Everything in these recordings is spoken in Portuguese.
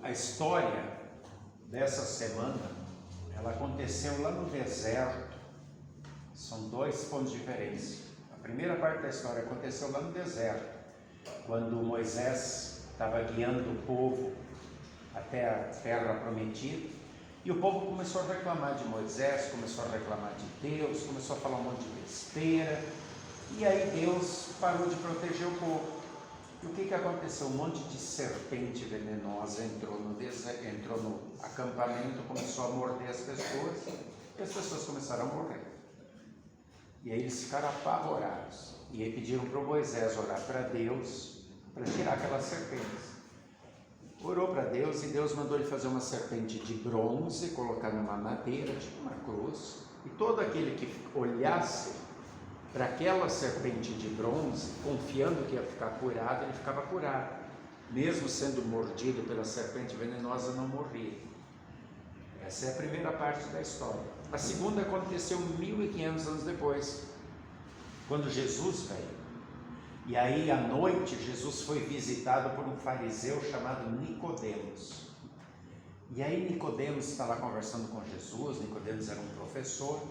A história dessa semana, ela aconteceu lá no deserto. São dois pontos diferentes. A primeira parte da história aconteceu lá no deserto, quando Moisés estava guiando o povo até a terra prometida, e o povo começou a reclamar de Moisés, começou a reclamar de Deus, começou a falar um monte de besteira, e aí Deus parou de proteger o povo. E o que aconteceu? Um monte de serpente venenosa entrou no acampamento, começou a morder as pessoas, e as pessoas começaram a morrer. E aí eles ficaram apavorados, e aí pediram para Moisés orar para Deus, para tirar aquelas serpentes. Orou para Deus, e Deus mandou ele fazer uma serpente de bronze, colocar numa madeira, tipo uma cruz, e todo aquele que olhasse para aquela serpente de bronze, confiando que ia ficar curado, ele ficava curado. Mesmo sendo mordido pela serpente venenosa, não morria. Essa é a primeira parte da história. A segunda aconteceu 1500 anos depois, quando Jesus veio. E aí, à noite, Jesus foi visitado por um fariseu chamado Nicodemos. E aí Nicodemos está lá conversando com Jesus. Nicodemos era um professor,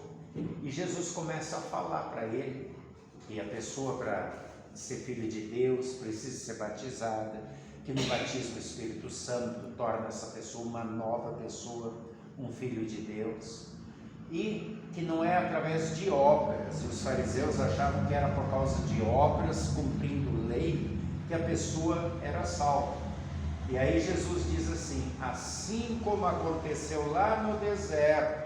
e Jesus começa a falar para ele que a pessoa, para ser filho de Deus, precisa ser batizada, que no batismo do Espírito Santo torna essa pessoa uma nova pessoa, um filho de Deus, e que não é através de obras. Os fariseus achavam que era por causa de obras, cumprindo lei, que a pessoa era salva. E aí Jesus diz assim: assim como aconteceu lá no deserto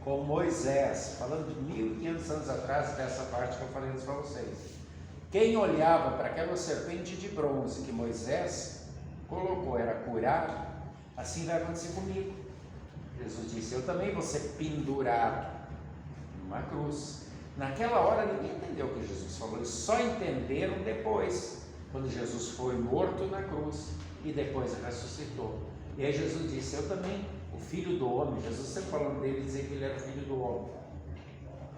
com Moisés, falando de 1500 anos atrás, dessa parte que eu falei antes para vocês, quem olhava para aquela serpente de bronze que Moisés colocou era curado, assim vai acontecer comigo. Jesus disse: eu também vou ser pendurado numa cruz. Naquela hora ninguém entendeu o que Jesus falou, eles só entenderam depois, quando Jesus foi morto na cruz e depois ressuscitou. E aí Jesus disse: eu também, o filho do homem, Jesus sempre falando dele, dizia que ele era o filho do homem.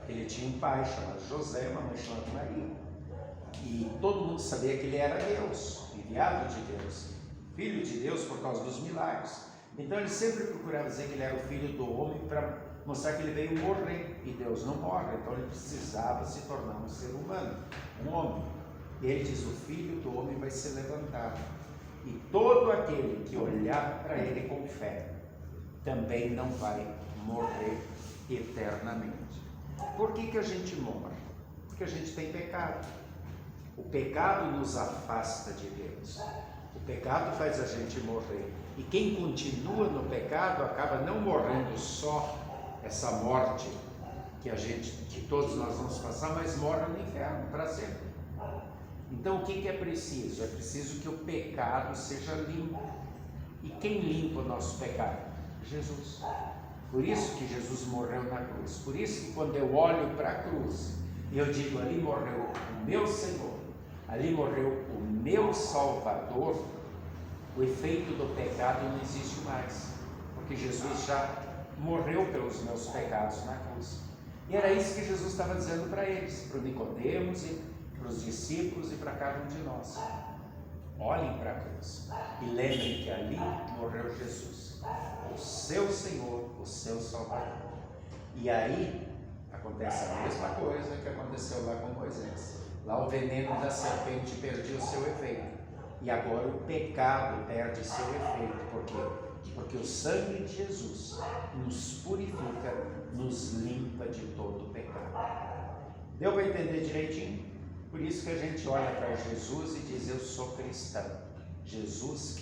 Ele tinha um pai chamado José, uma mãe chamada Maria, e todo mundo sabia que ele era Deus, enviado de Deus, filho de Deus por causa dos milagres. Então ele sempre procurava dizer que ele era o filho do homem, para mostrar que ele veio morrer, e Deus não morre, então ele precisava se tornar um ser humano, um homem. E ele diz: o filho do homem vai ser levantado, e todo aquele que olhar para ele com fé também não vai morrer eternamente. Por que a gente morre? Porque a gente tem pecado. O pecado nos afasta de Deus. O pecado faz a gente morrer. E quem continua no pecado acaba não morrendo só essa morte que todos nós vamos passar, mas morre no inferno para sempre. Então o que é preciso? É preciso que o pecado seja limpo. E quem limpa o nosso pecado? Jesus. Por isso que Jesus morreu na cruz. Por isso que quando eu olho para a cruz e eu digo: ali morreu o meu Senhor, ali morreu o meu Salvador, o efeito do pecado não existe mais, porque Jesus já morreu pelos meus pecados na cruz. E era isso que Jesus estava dizendo para eles, para o Nicodemos e para os discípulos e para cada um de nós. Olhem para a cruz e lembrem que ali morreu Jesus, o seu Senhor, o seu Salvador. E aí acontece a mesma coisa que aconteceu lá com Moisés. Lá o veneno da serpente perdia o seu efeito, e agora o pecado perde seu efeito. Por quê? Porque o sangue de Jesus nos purifica, nos limpa de todo o pecado. Deu para entender direitinho? Por isso que a gente olha para Jesus e diz: eu sou cristão. Jesus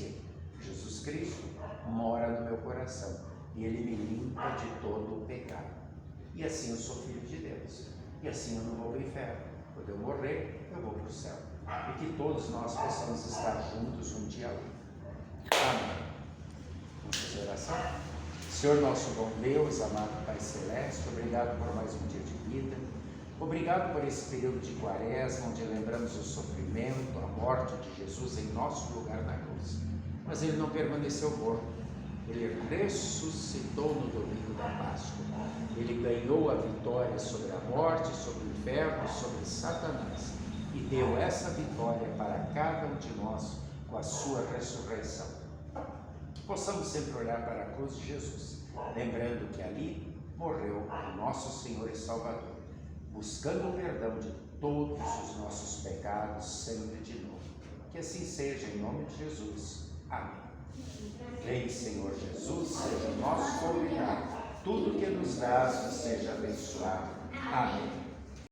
Cristo mora no meu coração, e Ele me limpa de todo o pecado. E assim eu sou filho de Deus, e assim eu não vou para o inferno. Quando eu morrer, eu vou para o céu. E que todos nós possamos estar juntos um dia lá. Amém. Vamos fazer oração? Senhor nosso bom Deus, amado Pai Celeste, obrigado por mais um dia de vida. Obrigado por esse período de quaresma, onde lembramos o sofrimento, a morte de Jesus em nosso lugar na cruz. Mas Ele não permaneceu morto. Ele ressuscitou no domingo da Páscoa. Ele ganhou a vitória sobre a morte, sobre o inferno, sobre Satanás. E deu essa vitória para cada um de nós com a sua ressurreição. possamos sempre olhar para a cruz de Jesus, lembrando que ali morreu o nosso Senhor e Salvador, buscando o perdão de todos os nossos pecados sempre de novo. Que assim seja, em nome de Jesus. Amém. Vem, Senhor Jesus, seja o nosso convidado. Tudo que nos dás seja abençoado. Amém.